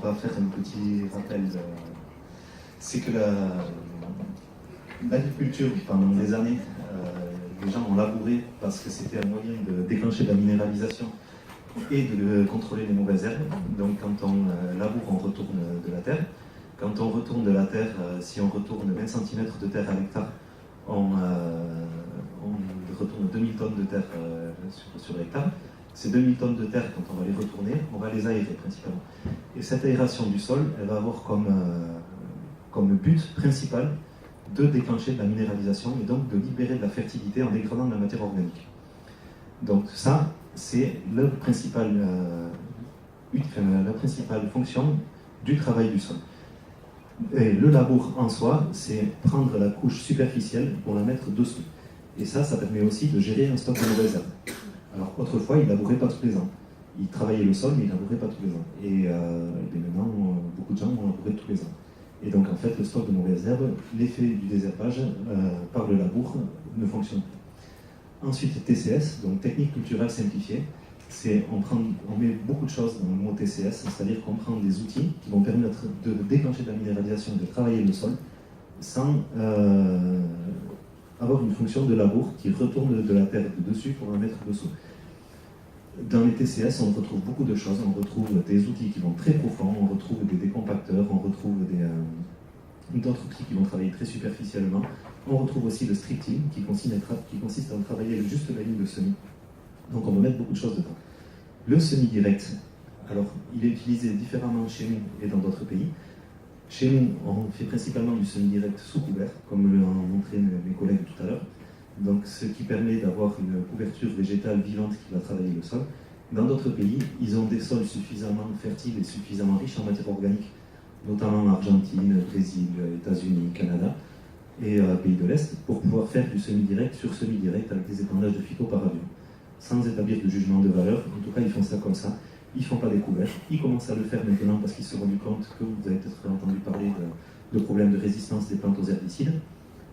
va faire un petit rappel. C'est que l'agriculture, pendant des années, les gens ont labouré parce que c'était un moyen de déclencher de la minéralisation et de contrôler les mauvaises herbes. Donc quand on laboure, on retourne de la terre. Quand on retourne de la terre, si on retourne 20 cm de terre à l'hectare, on retourne 2000 tonnes de terre sur l'hectare. Ces 2000 tonnes de terre, quand on va les retourner, on va les aérer principalement. Et cette aération du sol, elle va avoir comme but principal de déclencher de la minéralisation et donc de libérer de la fertilité en dégradant de la matière organique. Donc ça, c'est la principale fonction du travail du sol. Et le labour en soi, c'est prendre la couche superficielle pour la mettre dessous. Et ça permet aussi de gérer un stock de mauvaises herbes. Alors autrefois, ils ne labouraient pas tous les ans. Ils travaillaient le sol, mais ils ne labouraient pas tous les ans. Et maintenant, beaucoup de gens vont labourer tous les ans. Et donc en fait, le stock de mauvaises herbes, l'effet du désherbage par le labour ne fonctionne pas. Ensuite, TCS, donc technique culturelle simplifiée. On met beaucoup de choses dans le mot TCS, c'est-à-dire qu'on prend des outils qui vont permettre de déclencher de la minéralisation, de travailler le sol, sans avoir une fonction de labour qui retourne de la terre de dessus pour la mettre dessous. Dans les TCS, on retrouve beaucoup de choses. On retrouve des outils qui vont très profonds, on retrouve des décompacteurs, on retrouve d'autres outils qui vont travailler très superficiellement. On retrouve aussi le stripting qui consiste à travailler juste la ligne de semis. Donc on va mettre beaucoup de choses dedans. Le semi-direct, alors il est utilisé différemment chez nous et dans d'autres pays. Chez nous, on fait principalement du semi-direct sous couvert, comme l'ont montré mes collègues tout à l'heure. Donc, ce qui permet d'avoir une couverture végétale vivante qui va travailler le sol. Dans d'autres pays, ils ont des sols suffisamment fertiles et suffisamment riches en matière organique, notamment Argentine, Brésil, États-Unis, Canada et pays de l'Est, pour pouvoir faire du semi-direct sur semi-direct avec des épandages de phytoparavions, sans établir de jugement de valeur. En tout cas, ils font ça comme ça. Ils ne font pas des couverts. Ils commencent à le faire maintenant parce qu'ils se sont rendus compte que vous avez peut-être entendu parler de problèmes de résistance des plantes aux herbicides.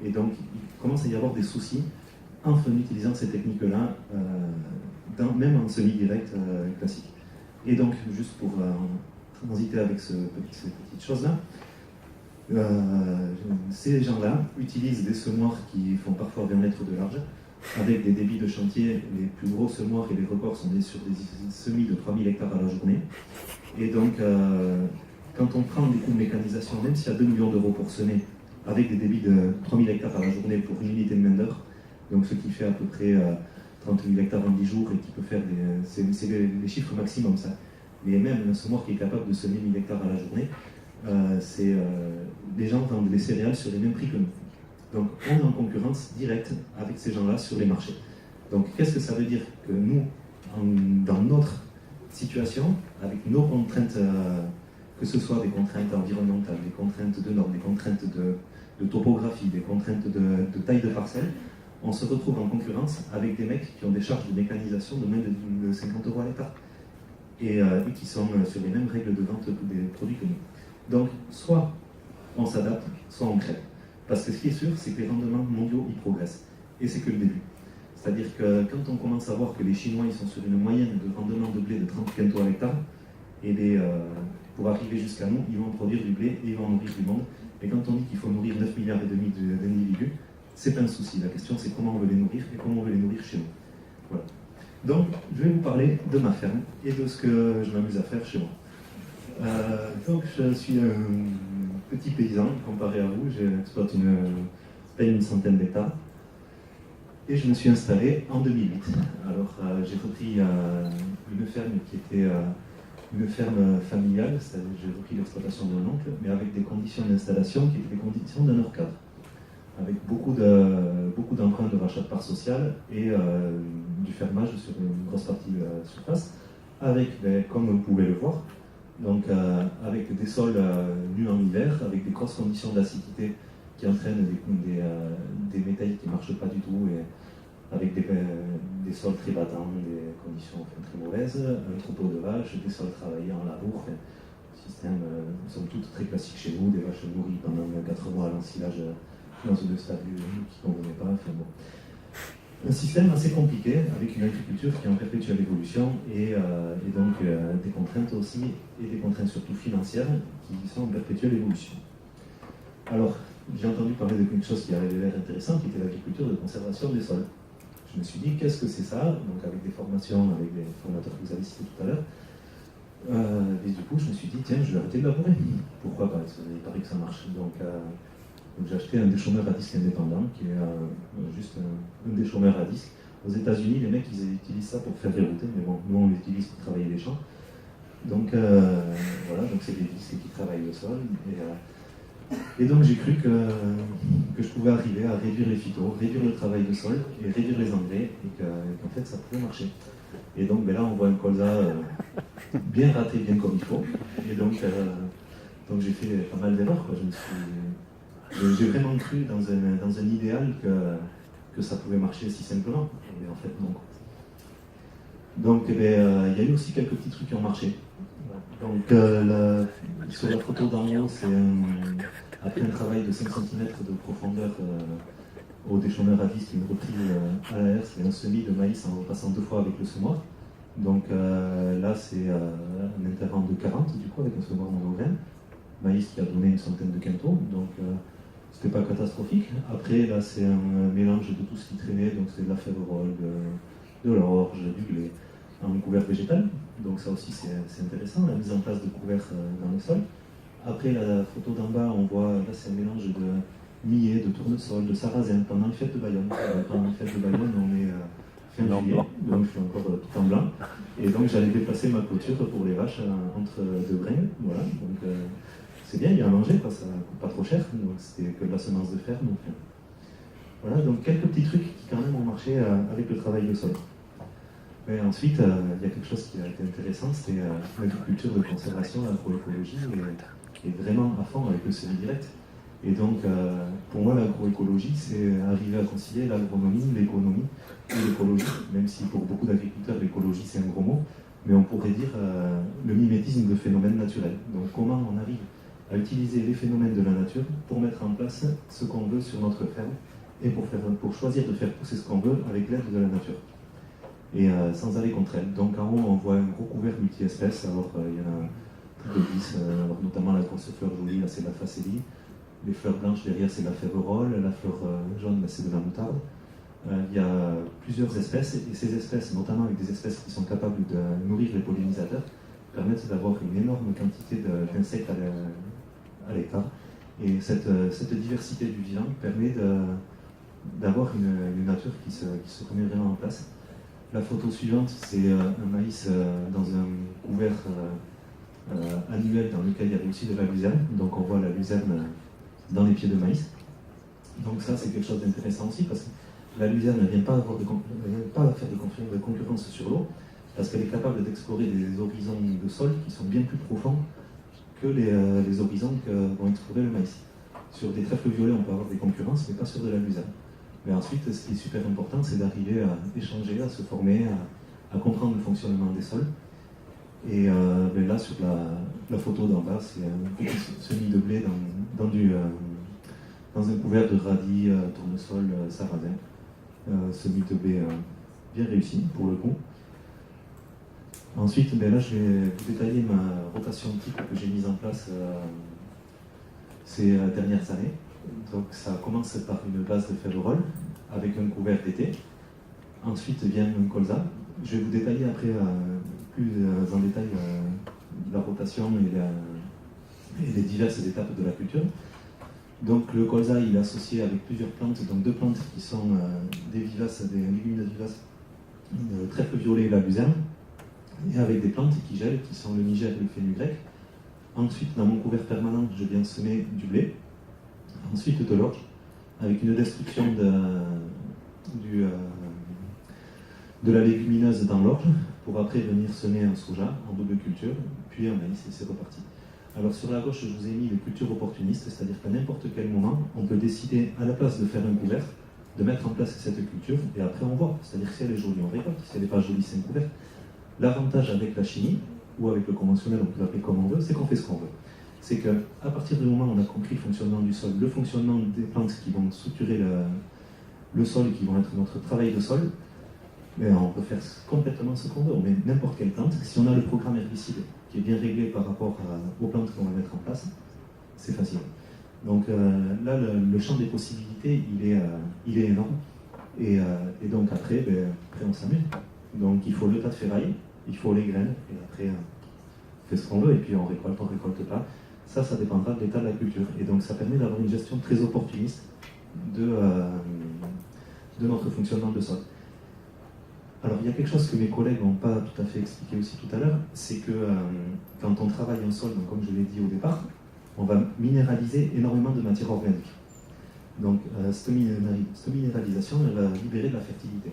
Et donc, il commence à y avoir des soucis en utilisant ces techniques-là, même en semi-direct classique. Et donc, juste pour transiter avec ces petites choses-là, ces gens-là utilisent des semoirs qui font parfoir 20 mètres de large, avec des débits de chantier. Les plus gros semoirs et les records sont sur des semis de 3000 hectares à la journée. Et donc, quand on prend des coûts de mécanisation, même s'il y a 2 millions d'euros pour semer, avec des débits de 3000 hectares à la journée pour une unité de main-d'œuvre, donc ce qui fait à peu près 30 000 hectares en 10 jours et qui peut faire c'est les chiffres maximum ça. Mais même un semoir qui est capable de semer 1000 hectares à la journée, les gens vendent les céréales sur les mêmes prix que nous. Donc on est en concurrence directe avec ces gens-là sur les marchés. Donc qu'est-ce que ça veut dire? Que nous, dans notre situation, avec nos contraintes, que ce soit des contraintes environnementales, des contraintes de normes, des contraintes de topographie, des contraintes de taille de parcelle, on se retrouve en concurrence avec des mecs qui ont des charges de mécanisation de moins de 50 euros à l'hectare et qui sont sur les mêmes règles de vente des produits que nous. Donc, soit on s'adapte, soit on crève. Parce que ce qui est sûr, c'est que les rendements mondiaux, ils progressent. Et c'est que le début. C'est-à-dire que quand on commence à voir que les Chinois, ils sont sur une moyenne de rendement de blé de 30 quintaux à l'hectare, et pour arriver jusqu'à nous, ils vont produire du blé et ils vont nourrir du monde. Et quand on dit qu'il faut nourrir 9,5 milliards d'individus, c'est pas un souci. La question, c'est comment on veut les nourrir et comment on veut les nourrir chez nous. Voilà. Donc, je vais vous parler de ma ferme et de ce que je m'amuse à faire chez moi. Donc, je suis un petit paysan comparé à vous. J'exploite une centaine d'hectares. Et je me suis installé en 2008. Alors, j'ai repris une ferme qui était une ferme familiale, c'est-à-dire j'ai repris l'exploitation de mon oncle, mais avec des conditions d'installation qui étaient des conditions d'un hors cadre, avec beaucoup d'emprunts de rachat de parts sociales et du fermage sur une grosse partie de la surface, avec, comme vous pouvez le voir, donc avec des sols nus en hiver, avec des grosses conditions d'acidité qui entraînent des métaux qui ne marchent pas du tout, et avec des sols très battants, des conditions très mauvaises, un troupeau de vaches, des sols travaillés en labour, système, somme toute, très classique chez nous, des vaches nourries pendant 4 mois à l'ensilage dans une stade qui ne convenait pas. Enfin, bon. un système assez compliqué, avec une agriculture qui est en perpétuelle évolution et donc des contraintes aussi, et des contraintes surtout financières qui sont en perpétuelle évolution. Alors, j'ai entendu parler de quelque chose qui avait l'air intéressant, qui était l'agriculture de conservation des sols. Je me suis dit, qu'est-ce que c'est ça? Donc avec des formations, avec des formateurs que vous avez cités tout à l'heure. Et du coup, je me suis dit, tiens, je vais arrêter de labourer. Pourquoi pas? Il paraît que ça marche. Donc j'ai acheté un déchômeur à disque indépendant, qui est juste un déchômeur à disque. Aux États-Unis, les mecs, ils utilisent ça pour faire des routes, mais bon, nous, on l'utilise pour travailler les champs. Donc voilà, donc c'est des disques qui travaillent le sol. Et donc j'ai cru que je pouvais arriver à réduire les phytos, réduire le travail de sol et réduire les engrais, et qu'en fait ça pouvait marcher. Et donc ben là on voit un colza bien raté, bien comme il faut. Et donc j'ai fait pas mal d'erreurs. J'ai vraiment cru dans un idéal que ça pouvait marcher si simplement. Et en fait non. Donc il y a eu aussi quelques petits trucs qui ont marché. Donc sur la photo d'en haut, c'est après un travail de 5 cm de profondeur au déchômeur à disque, une reprise à l'air, c'est un semis de maïs en repassant 2 fois avec le semoir. Donc là c'est un intervalle de 40 du coup avec un semoir monogène, maïs qui a donné une centaine de quintaux, donc c'était pas catastrophique. Après là c'est un mélange de tout ce qui traînait, donc c'est de la févrole, de l'orge, du blé, en couvert végétal, donc ça aussi c'est intéressant, la mise en place de couverts dans le sol. Après la photo d'en bas, on voit, là c'est un mélange de millet, de tournesol, de sarrasin, pendant les fêtes de Bayonne. Pendant les fêtes de Bayonne, on est fin juillet, donc je suis encore tout en blanc, et donc j'allais déplacer ma clôture pour les vaches entre 2 brins, voilà, donc c'est bien, il y a à manger, quoi, ça coûte pas trop cher, donc c'était que de la semence de fer, donc voilà, donc quelques petits trucs qui quand même ont marché avec le travail de sol. Mais ensuite, il y a quelque chose qui a été intéressant, c'était l'agriculture de conservation, l'agroécologie, et vraiment à fond avec le semi-direct. Et donc, pour moi, l'agroécologie, c'est arriver à concilier l'agronomie, l'économie et l'écologie, même si pour beaucoup d'agriculteurs, l'écologie, c'est un gros mot, mais on pourrait dire le mimétisme de phénomènes naturels. Donc, comment on arrive à utiliser les phénomènes de la nature pour mettre en place ce qu'on veut sur notre ferme et pour choisir de faire pousser ce qu'on veut avec l'aide de la nature. Et sans aller contre elle. Donc en haut, on voit un gros couvert multi-espèces, alors il y en a plus de 10, notamment la grosse fleur jolie, là c'est la facélie. Les fleurs blanches derrière, c'est la févrole, la fleur jaune, c'est de la moutarde. Il y a plusieurs espèces, et ces espèces, notamment avec des espèces qui sont capables de nourrir les pollinisateurs, permettent d'avoir une énorme quantité d'insectes à l'hectare. Et cette diversité du vivant permet d'avoir une nature qui se remet vraiment en place. La photo suivante, c'est un maïs dans un couvert annuel dans lequel il y avait aussi de la luzerne. Donc on voit la luzerne dans les pieds de maïs. Donc ça, c'est quelque chose d'intéressant aussi, parce que la luzerne ne vient pas faire de concurrence sur l'eau, parce qu'elle est capable d'explorer des horizons de sol qui sont bien plus profonds que les horizons que vont explorer le maïs. Sur des trèfles violets, on peut avoir des concurrences, mais pas sur de la luzerne. Mais ensuite, ce qui est super important, c'est d'arriver à échanger, à se former, à comprendre le fonctionnement des sols. Et là, sur la photo d'en bas, c'est un petit semis de blé dans un couvert de radis, tournesol, sarrasin. Semis de blé bien réussi, pour le coup. Ensuite, là, je vais vous détailler ma rotation type que j'ai mise en place ces dernières années. Donc ça commence par une base de févrole avec un couvert d'été. Ensuite vient un colza. Je vais vous détailler après plus en détail la rotation et les diverses étapes de la culture. Donc le colza, il est associé avec plusieurs plantes, donc 2 plantes qui sont des vivaces, des légumineuses vivaces, le trèfle violet et la luzerne, et avec des plantes qui gèlent, qui sont le niger et le fenugrec. Ensuite, dans mon couvert permanent, je viens semer du blé. Ensuite de l'orge, avec une destruction de la légumineuse dans l'orge, pour après venir semer un soja en double culture, puis un maïs, et c'est reparti. Alors sur la gauche, je vous ai mis les cultures opportunistes, c'est-à-dire qu'à n'importe quel moment, on peut décider, à la place de faire un couvert, de mettre en place cette culture, et après on voit. C'est-à-dire que si elle est jolie, on récolte, si elle n'est pas jolie, c'est un couvert. L'avantage avec la chimie, ou avec le conventionnel, on peut l'appeler comme on veut, c'est qu'on fait ce qu'on veut. C'est qu'à partir du moment où on a compris le fonctionnement du sol, le fonctionnement des plantes qui vont structurer le sol qui vont être notre travail de sol, mais on peut faire complètement ce qu'on veut. On met n'importe quelle plante. Si on a le programme herbicide qui est bien réglé par rapport aux plantes qu'on va mettre en place, c'est facile. Donc là, le champ des possibilités, il est énorme. Et donc après on s'amuse. Donc il faut le tas de ferraille, il faut les graines, et après on fait ce qu'on veut, et puis on récolte pas. Ça dépendra de l'état de la culture. Et donc ça permet d'avoir une gestion très opportuniste de notre fonctionnement de sol. Alors il y a quelque chose que mes collègues n'ont pas tout à fait expliqué aussi tout à l'heure, c'est que quand on travaille un sol, donc comme je l'ai dit au départ, on va minéraliser énormément de matière organique. Donc cette minéralisation, elle va libérer de la fertilité.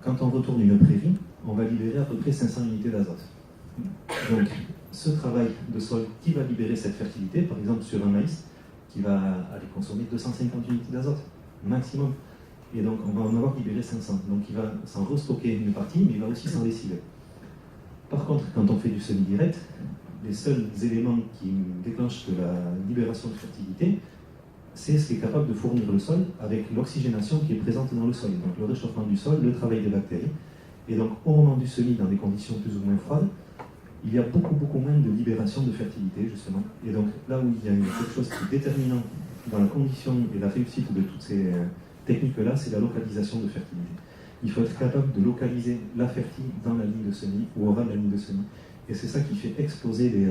Quand on retourne une prairie, on va libérer à peu près 500 unités d'azote. Donc ce travail de sol qui va libérer cette fertilité, par exemple sur un maïs, qui va aller consommer 250 unités d'azote, maximum. Et donc on va en avoir libéré 500. Donc il va s'en restocker une partie, mais il va aussi s'en lessiver. Par contre, quand on fait du semi-direct, les seuls éléments qui déclenchent de la libération de fertilité, c'est ce qui est capable de fournir le sol avec l'oxygénation qui est présente dans le sol. Donc le réchauffement du sol, le travail des bactéries. Et donc au moment du semis, dans des conditions plus ou moins froides, il y a beaucoup moins de libération de fertilité, justement. Et donc là où il y a quelque chose qui est déterminant dans la condition et la réussite de toutes ces techniques-là, c'est la localisation de fertilité. Il faut être capable de localiser la fertile dans la ligne de semis ou au ras de la ligne de semis. Et c'est ça qui fait exploser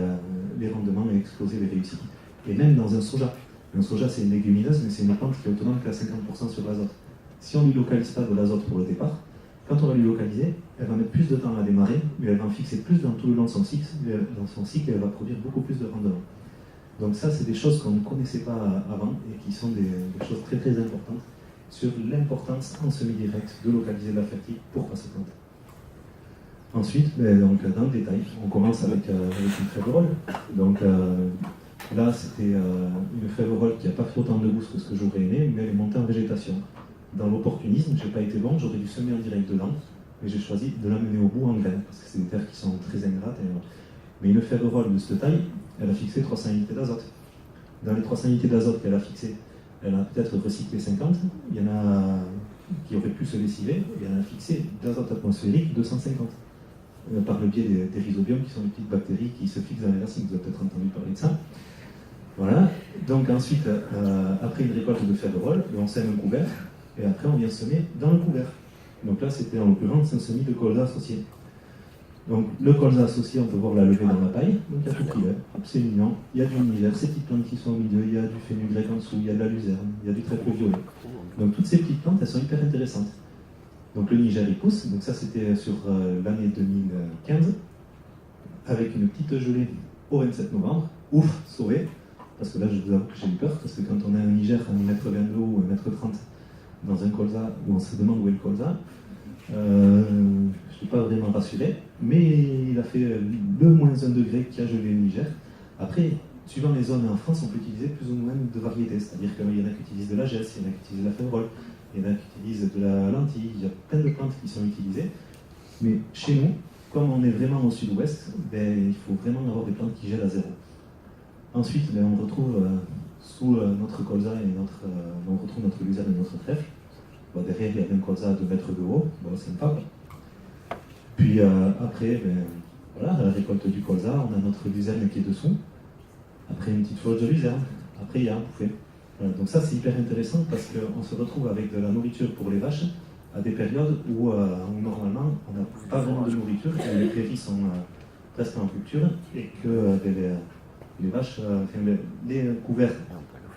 les rendements et exploser les réussites. Et même dans un soja. Un soja, c'est une légumineuse, mais c'est une plante qui est autonome qu'à 50% sur l'azote. Si on ne lui localise pas de l'azote pour le départ, quand on va lui localiser, elle va mettre plus de temps à démarrer, mais elle va en fixer plus dans tout le long de son cycle, et elle va produire beaucoup plus de rendement. Donc ça, c'est des choses qu'on ne connaissait pas avant et qui sont des choses très très importantes sur l'importance en semi-direct de localiser la fertile pour passer plante. Ensuite, donc, dans le détail, on commence avec une févrole. Donc là, c'était une févrole qui n'a pas fait autant de bousses que ce que j'aurais aimé, mais elle est montée en végétation. Dans l'opportunisme, je n'ai pas été bon, j'aurais dû semer en direct dedans, mais j'ai choisi de la mener au bout en graines, parce que c'est des terres qui sont très ingrates. Mais une févrole de cette taille, elle a fixé 300 unités d'azote. Dans les 300 unités d'azote qu'elle a fixées, elle a peut-être recyclé 50, il y en a qui auraient pu se lessiver, et elle a fixé d'azote atmosphérique 250. Par le biais des rhizobiums, qui sont des petites bactéries qui se fixent dans les racines. Vous avez peut-être entendu parler de ça. Voilà. Donc ensuite, après une récolte de févrole, on sème un couvert, et après on vient semer dans le couvert. Donc là, c'était en l'occurrence un semis de colza associé. Donc le colza associé, on peut voir la levée dans la paille. Donc il y a tout qui est. C'est mignon. Il y a du niger, ces petites plantes qui sont au milieu, il y a du fenugrec en dessous, il y a de la luzerne, il y a du trèfle violet. Donc toutes ces petites plantes, elles sont hyper intéressantes. Donc le Niger il pousse, donc ça c'était sur l'année 2015, avec une petite gelée au 27 novembre. Ouf, sauvé, parce que là je vous avoue que j'ai eu peur, parce que quand on a un Niger à 1m20 de haut ou 1m30 dans un colza, où on se demande où est le colza, je ne suis pas vraiment rassuré, mais il a fait le -1 degré qui a gelé le Niger. Après, suivant les zones en France, on peut utiliser plus ou moins de variétés, c'est-à-dire qu'il y en a qui utilisent de la gesse, il y en a qui utilisent de la févrole. Il y en a qui utilisent de la lentille, il y a plein de plantes qui sont utilisées. Mais chez nous, comme on est vraiment au sud-ouest, il faut vraiment avoir des plantes qui gèlent à zéro. Ensuite, on retrouve sous notre colza on retrouve notre luzerne et notre trèfle. Derrière, il y a un colza à 2 mètres de haut, c'est sympa. Puis après, voilà, à la récolte du colza, on a notre luzerne qui est dessous. Après, une petite flotte de luzerne. Après, il y a un bouffet. Voilà, donc ça c'est hyper intéressant parce qu'on se retrouve avec de la nourriture pour les vaches à des périodes où normalement on n'a pas vraiment de nourriture, où les prairies sont presque en rupture et que les vaches, les couverts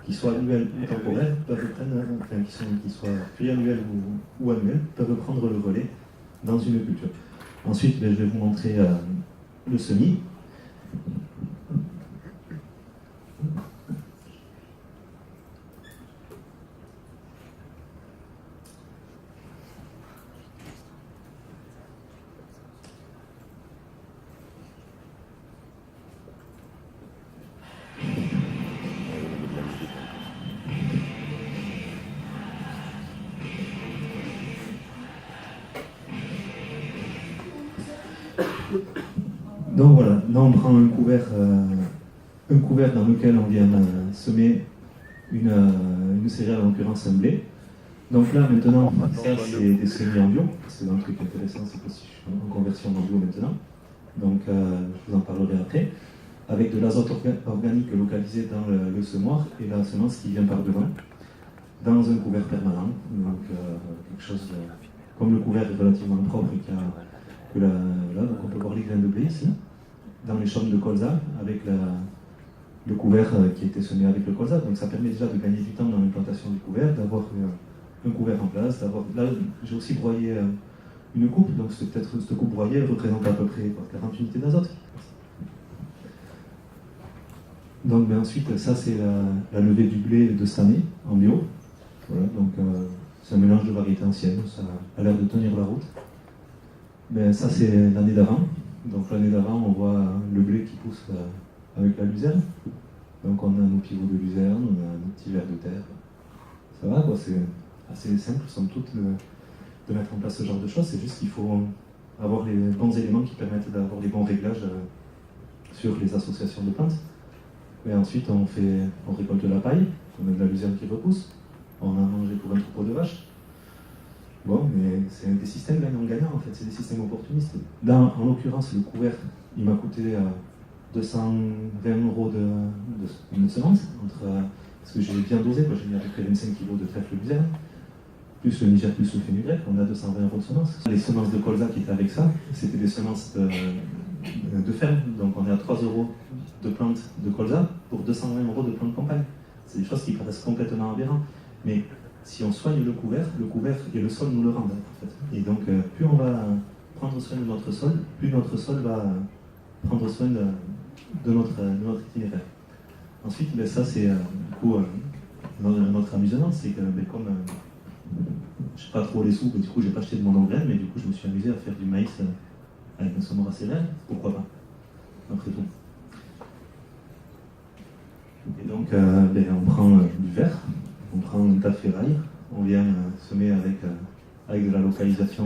qui soient annuels ou temporaires peuvent prendre, qui soient pluriannuels ou annuels, peuvent prendre le relais dans une culture. Ensuite, je vais vous montrer le semis. Donc voilà, là on prend un couvert dans lequel on vient semer une céréale, en l'occurrence un blé. Donc là, maintenant, ça c'est des semis en bio, parce que un truc intéressant, c'est que si je suis en conversion en bio maintenant, donc je vous en parlerai après, avec de l'azote organique localisé dans le semoir et la semence qui vient par devant, dans un couvert permanent, donc quelque chose comme le couvert est relativement propre et là, donc on peut voir les graines de blé ici, dans les chaumes de colza, avec le couvert qui a été semé avec le colza, donc ça permet déjà de gagner du temps dans l'implantation du couvert, d'avoir un couvert en place, là j'ai aussi broyé une coupe, donc peut-être cette coupe broyée elle représente à peu près 40 unités d'azote. Donc ensuite, ça c'est la levée du blé de cette année en bio. Voilà, donc c'est un mélange de variétés anciennes, ça a l'air de tenir la route. Mais ça c'est l'année d'avant. Donc l'année d'avant, on voit le blé qui pousse avec la luzerne. Donc on a nos pivots de luzerne, on a nos petits vers de terre. Ça va quoi, c'est assez simple, somme toute, de mettre en place ce genre de choses. C'est juste qu'il faut avoir les bons éléments qui permettent d'avoir les bons réglages sur les associations de plantes. Et ensuite, on récolte de la paille, on a de la luzerne qui repousse, on a mangé pour un troupeau de vaches. Bon, mais c'est des systèmes gagnant-gagnant en fait, c'est des systèmes opportunistes. Là, en l'occurrence, le couvert, il m'a coûté 220 € de semence, parce que j'ai bien dosé, j'ai mis à peu près 25 kg de trèfle luzerne, plus le Niger, plus le fenugrec, on a 220 € de semences. Les semences de colza qui étaient avec ça, c'était des semences de ferme, donc on est à 3 € de plantes de colza pour 220 € de plantes de campagne. C'est des choses qui paraissent complètement aberrantes, mais si on soigne le couvert et le sol nous le rendent en fait. Et donc plus on va prendre soin de notre sol, plus notre sol va prendre soin de notre itinéraire. Ensuite, ça c'est du coup notre amusement, c'est que comme je n'ai pas trop les sous, du coup j'ai pas acheté de mon engrais, mais du coup je me suis amusé à faire du maïs avec un semoir à céréales, pourquoi pas, après tout. Et donc on prend du verre, on prend un tas de ferraille, on vient semer avec de la localisation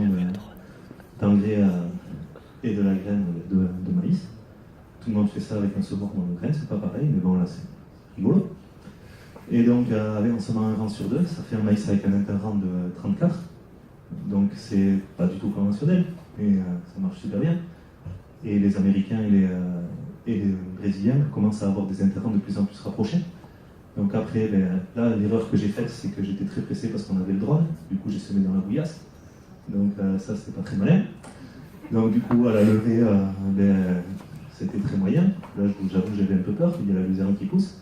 d'engrais et de la graine de maïs. Tout le monde fait ça avec un semoir monograine, c'est pas pareil, mais bon là c'est rigolo. Et donc en semant un rang sur deux, ça fait un maïs avec un interrang de 34. Donc c'est pas du tout conventionnel, mais ça marche super bien. Et les Américains et les Brésiliens commencent à avoir des interrangs de plus en plus rapprochés. Donc après, là, l'erreur que j'ai faite, c'est que j'étais très pressé parce qu'on avait le drone. Du coup, j'ai semé dans la bouillasse. Donc ça, c'était pas très malin. Donc du coup, à la levée, c'était très moyen. Là, j'avoue, j'avais un peu peur. Il y a la luzerne qui pousse.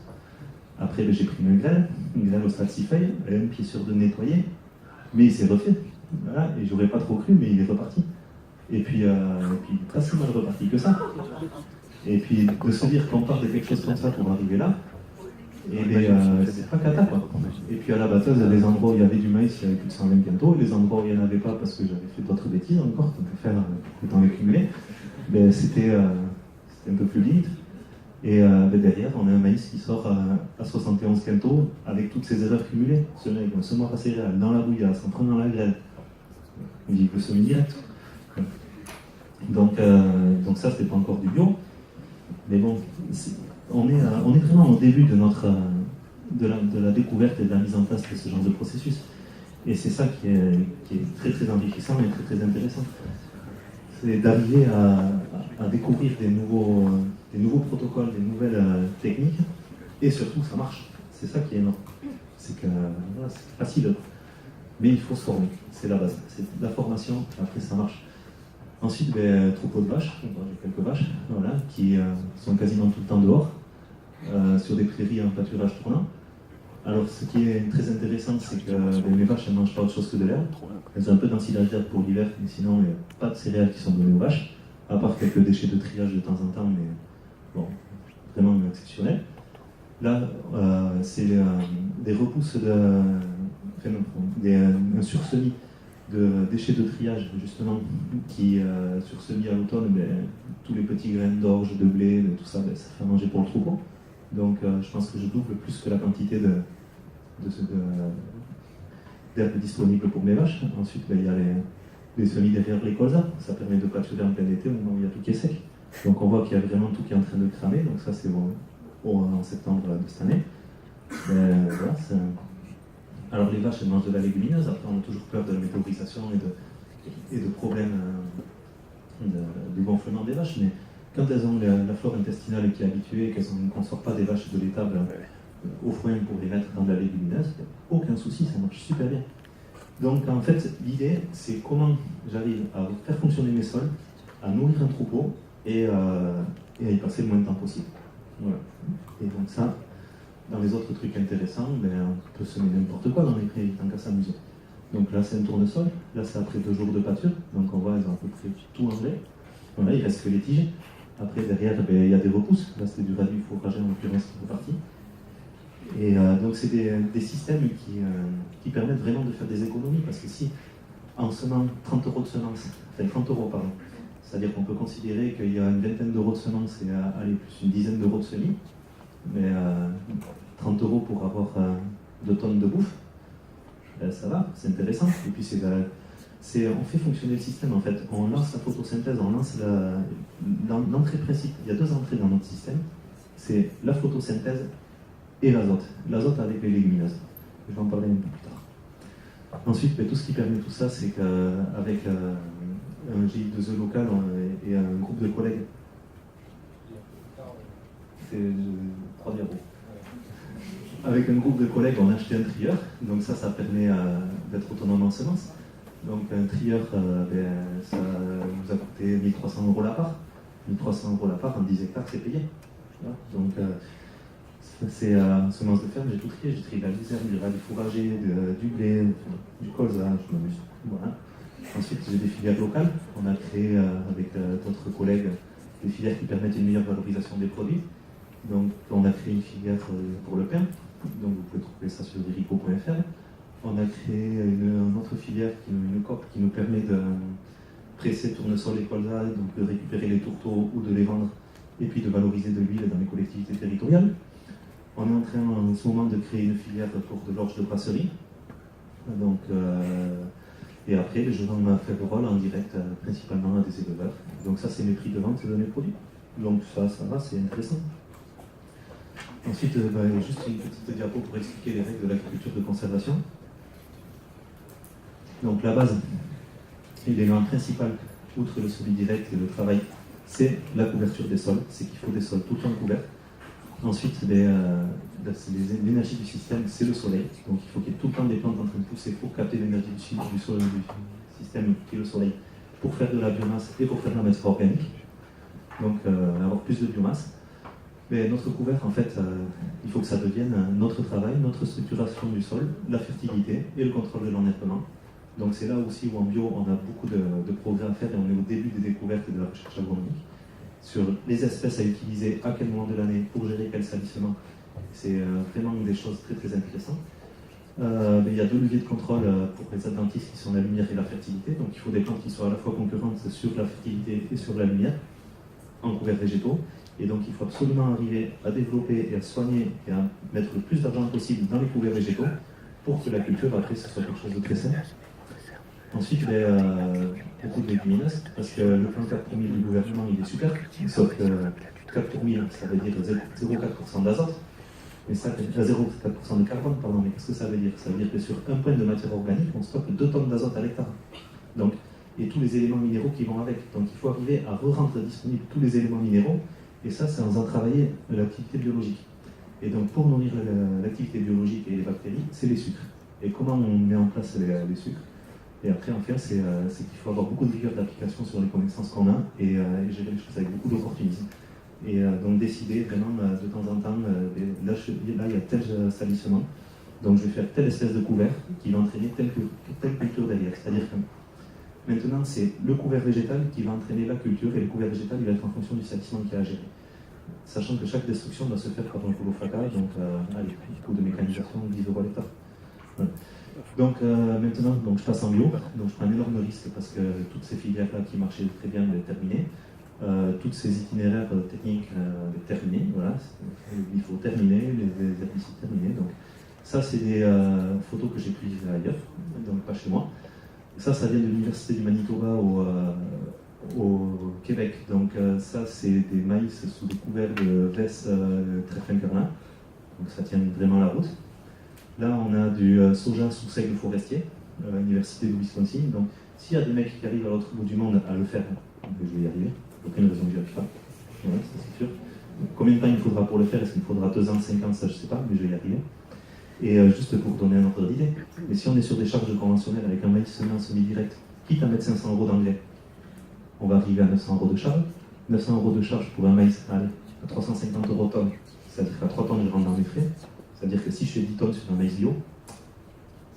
Après, j'ai pris une grêle au stade 6 feuilles, un pied sur deux nettoyé. Mais il s'est refait. Voilà, et j'aurais pas trop cru, mais il est reparti. Et puis pas si mal reparti que ça. Et puis de se dire qu'on part de quelque chose comme ça pour arriver là, et c'est pas cata quoi. Et puis à la batteuse, il y a des endroits où il y avait du maïs, il y avait plus de 120 quintaux, et les endroits où il n'y en avait pas parce que j'avais fait d'autres bêtises encore, donc faire autant les cumuler, c'était un peu plus limite. Et derrière, on a un maïs qui sort à 71 quintaux avec toutes ces erreurs cumulées. Ce mec, un semoir à céréales, dans la bouillasse, en prenant la graine, il peut semer direct. Donc ça, c'était pas encore du bio. Mais bon, on est vraiment au début de la découverte et de la mise en place de ce genre de processus. Et c'est ça qui est très très enrichissant et très très intéressant. C'est d'arriver à découvrir des nouveaux protocoles, des nouvelles techniques, et surtout ça marche. C'est ça qui est énorme. C'est que voilà, c'est facile, mais il faut se former. C'est la base. C'est la formation, après ça marche. Ensuite, troupeau de vaches, j'ai quelques vaches, voilà, qui sont quasiment tout le temps dehors, sur des prairies en pâturage tournant. Alors, ce qui est très intéressant, c'est que mes vaches, elles ne mangent pas autre chose que de l'herbe. Elles ont un peu d'ensilage d'herbe pour l'hiver, mais sinon, il n'y a pas de céréales qui sont données aux vaches, à part quelques déchets de triage de temps en temps, mais bon, vraiment exceptionnel. Là, c'est des repousses un sursemis de déchets de triage, justement, qui sursemis à l'automne, tous les petits grains d'orge, de blé, tout ça, ça fait à manger pour le troupeau. Donc je pense que je double plus que la quantité d'herbes disponibles pour mes vaches. Ensuite, il y a les semis derrière les colzas, ça permet de pâturer en plein été au moment où il y a tout qui est sec. Donc on voit qu'il y a vraiment tout qui est en train de cramer, donc ça c'est en septembre de cette année. Voilà, Alors les vaches, elles mangent de la légumineuse, après on a toujours peur de la météorisation et de problèmes de gonflement des vaches, mais quand elles ont la flore intestinale qui est habituée, qu'on ne sort pas des vaches de l'étable au foin pour les mettre dans de la légumineuse, aucun souci, ça marche super bien. Donc en fait, l'idée, c'est comment j'arrive à faire fonctionner mes sols, à nourrir un troupeau et à y passer le moins de temps possible. Voilà. Et donc ça, dans les autres trucs intéressants, on peut semer n'importe quoi dans les prairies, tant qu'à s'amuser. Donc là, c'est un tournesol, là, c'est après 2 jours de pâture, donc on voit, ils ont à peu près tout enlevé. Voilà, il reste que les tiges. Après, derrière, il y a des repousses, là, c'est du radis fourragé en l'occurrence qui fait partie. Et donc c'est des systèmes qui permettent vraiment de faire des économies, parce que si en semant 30 € de semences, enfin 30 € pardon, c'est-à-dire qu'on peut considérer qu'il y a une vingtaine d'euros de semences et allez, plus une dizaine d'euros de semis, mais 30 € pour avoir 2 tonnes de bouffe, ça va, c'est intéressant. Et puis on fait fonctionner le système en fait, on lance la photosynthèse, on lance l'entrée principale, il y a 2 entrées dans notre système, c'est la photosynthèse et l'azote avec les légumineuses. Je vais en parler un peu plus tard. Ensuite, tout ce qui permet tout ça, c'est qu'avec un GI2E local et un groupe de collègues, c'est 3 diapos. Avec un groupe de collègues, on a acheté un trieur, donc ça permet d'être autonome en semences. Donc un trieur, ça nous a coûté 1 300 € la part. 1 300 € la part, en 10 hectares, c'est payé. Voilà. Donc c'est semences de ferme, j'ai tout trié. J'ai trié de la luzerne, du radis fourragé, du blé, du colza, je m'amuse. Voilà. Ensuite, j'ai des filières locales. On a créé avec d'autres collègues des filières qui permettent une meilleure valorisation des produits. Donc on a créé une filière pour le pain. Donc vous pouvez trouver ça sur dirico.fr. On a créé une autre filière, une COP, qui nous permet de presser tournesol et colza, donc de récupérer les tourteaux ou de les vendre, et puis de valoriser de l'huile dans les collectivités territoriales. On est en train en ce moment de créer une filière pour de l'orge de brasserie. Donc, et après, je vends ma Ferrol en direct, principalement à des éleveurs. Donc ça, c'est mes prix de vente de mes produits. Donc ça va, c'est intéressant. Ensuite, juste une petite diapo pour expliquer les règles de l'agriculture de conservation. Donc la base, l'élément principal, outre le suivi direct et le travail, c'est la couverture des sols. C'est qu'il faut des sols tout le temps couverts. Ensuite, l'énergie du système, c'est le soleil. Donc il faut qu'il y ait tout le temps des plantes en train de pousser pour capter l'énergie du système qui est le soleil, pour faire de la biomasse et pour faire de la matière organique. Donc avoir plus de biomasse. Mais notre couvert, en fait, il faut que ça devienne notre travail, notre structuration du sol, la fertilité et le contrôle de l'enherbement. Donc c'est là aussi où en bio, on a beaucoup de progrès à faire et on est au début des découvertes et de la recherche agronomique sur les espèces à utiliser, à quel moment de l'année, pour gérer quel salissement. C'est vraiment des choses très très intéressantes. Il y a 2 leviers de contrôle pour les adventistes qui sont la lumière et la fertilité. Donc il faut des plantes qui soient à la fois concurrentes sur la fertilité et sur la lumière, en couverts végétaux. Et donc il faut absolument arriver à développer et à soigner et à mettre le plus d'argent possible dans les couverts végétaux pour que la culture, après, ce soit quelque chose de très sain. Ensuite, beaucoup de légumineuses, parce que le plan 4 pour 1000 du gouvernement, il est super, sauf que 4 pour 1000, ça veut dire 0,4% d'azote, mais ça, 0,4% de carbone, pardon, mais qu'est-ce que ça veut dire? Ça veut dire que sur un point de matière organique, on stocke 2 tonnes d'azote à l'hectare. Donc, et tous les éléments minéraux qui vont avec. Donc il faut arriver à rendre disponibles tous les éléments minéraux, et ça, c'est en faisant travailler l'activité biologique. Et donc pour nourrir l'activité biologique et les bactéries, c'est les sucres. Et comment on met en place les sucres? Et après, enfin, c'est qu'il faut avoir beaucoup de rigueur d'application sur les connaissances qu'on a et gérer les choses avec beaucoup d'opportunisme. Et donc décider vraiment de temps en temps, là il y a tel salissement, donc je vais faire telle espèce de couvert qui va entraîner telle culture derrière. C'est-à-dire que maintenant, c'est le couvert végétal qui va entraîner la culture et le couvert végétal il va être en fonction du salissement qu'il y a à gérer. Sachant que chaque destruction doit se faire par un coloflacage, donc coût de mécanisation 10 € l'hectare. Voilà. Donc maintenant, je passe en bio, donc je prends un énorme risque parce que toutes ces filières-là qui marchaient très bien, elles sont terminées. Toutes ces itinéraires techniques terminés, voilà. Il faut terminer, les herbicides terminés. Donc ça, c'est des photos que j'ai prises ailleurs, donc pas chez moi. Ça vient de l'université du Manitoba au Québec. Donc ça, c'est des maïs sous des couverts de veste très fin carlin. Donc ça tient vraiment la route. Là, on a du soja sous seigle forestier, à l'université de Wisconsin. Donc, s'il y a des mecs qui arrivent à l'autre bout du monde à le faire, je vais y arriver. Aucune raison que j'y arrive pas. Voilà, ça c'est sûr. Combien de temps il faudra pour le faire? Est-ce qu'il faudra 2 ans, 5 ans? Ça, je ne sais pas, mais je vais y arriver. Et juste pour donner un ordre d'idée, mais si on est sur des charges conventionnelles avec un maïs semé en semi-direct, quitte à mettre 500 € d'engrais, on va arriver à 900 € de charge. 900 € de charge pour un maïs à 350 € tonne, c'est-à-dire qu'à 3 tonnes, je rentre dans mes frais. C'est-à-dire que si je fais 10 tonnes sur un maïs bio,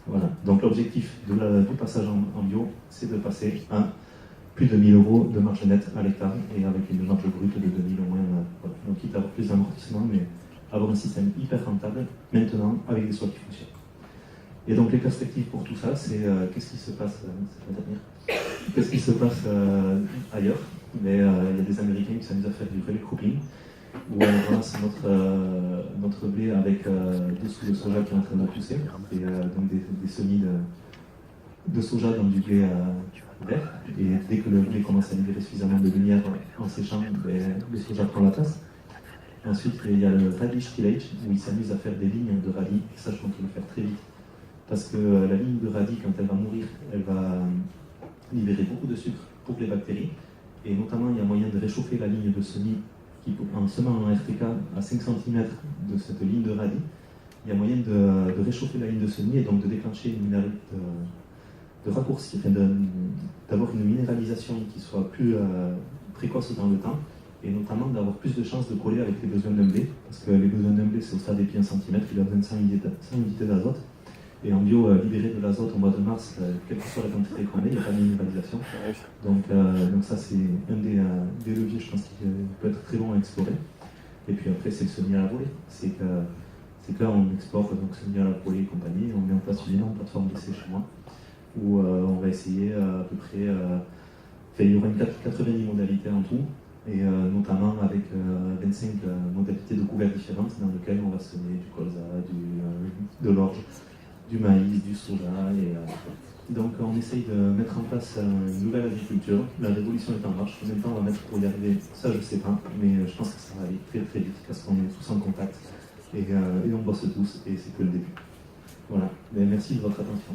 voilà. Donc l'objectif du passage en bio, c'est de passer à plus de 1000 € de marge nette à l'hectare et avec une marge brute de 2000 au moins. Voilà. Donc quitte à avoir plus d'amortissement, mais avoir un système hyper rentable maintenant avec des sols qui fonctionnent. Et donc les perspectives pour tout ça, c'est qu'est-ce qui se passe, qu'est-ce qui se passe ailleurs. Mais il y a des Américains qui s'amusent à faire du relais cropping, où on ramasse notre blé avec des sous de soja qui est en train de pousser, et donc des semis de soja dans du blé vert. Et dès que le blé commence à libérer suffisamment de lumière en séchant, le soja prend la place. Ensuite, il y a le radish tillage, où ils s'amusent à faire des lignes de radis, et ça je compte le faire très vite. Parce que la ligne de radis, quand elle va mourir, elle va libérer beaucoup de sucre pour les bactéries. Et notamment, il y a moyen de réchauffer la ligne de semis en semant en RTK à 5 cm de cette ligne de radis. Il y a moyen de réchauffer la ligne de semis et donc de déclencher une de raccourci, d'avoir une minéralisation qui soit plus précoce dans le temps, et notamment d'avoir plus de chances de coller avec les besoins d'un blé, parce que les besoins d'un blé, c'est au stade des pieds 1 cm, il a besoin de 100 unités d'azote. Et en bio, libérer de l'azote au mois de mars, quelle que soit la quantité qu'on met, il n'y a pas de minéralisation. Donc ça, c'est un des leviers, je pense, qui peut être très bon à explorer. Et puis après, c'est le semis à la volée. C'est que là, on explore donc semis à la volée et compagnie. On met en place une énorme plateforme d'essai chez moi, où on va essayer à peu près... il y aura 90 modalités en tout, et notamment avec 25 modalités de couvert différentes, dans lesquelles on va semer du colza, de l'orge, du maïs, du soja. Donc on essaye de mettre en place une nouvelle agriculture. La révolution est en marche. Combien de temps on va mettre pour y arriver? Ça, je ne sais pas, mais je pense que ça va aller très très vite parce qu'on est tous en contact et on bosse tous et c'est que le début. Voilà, mais merci de votre attention.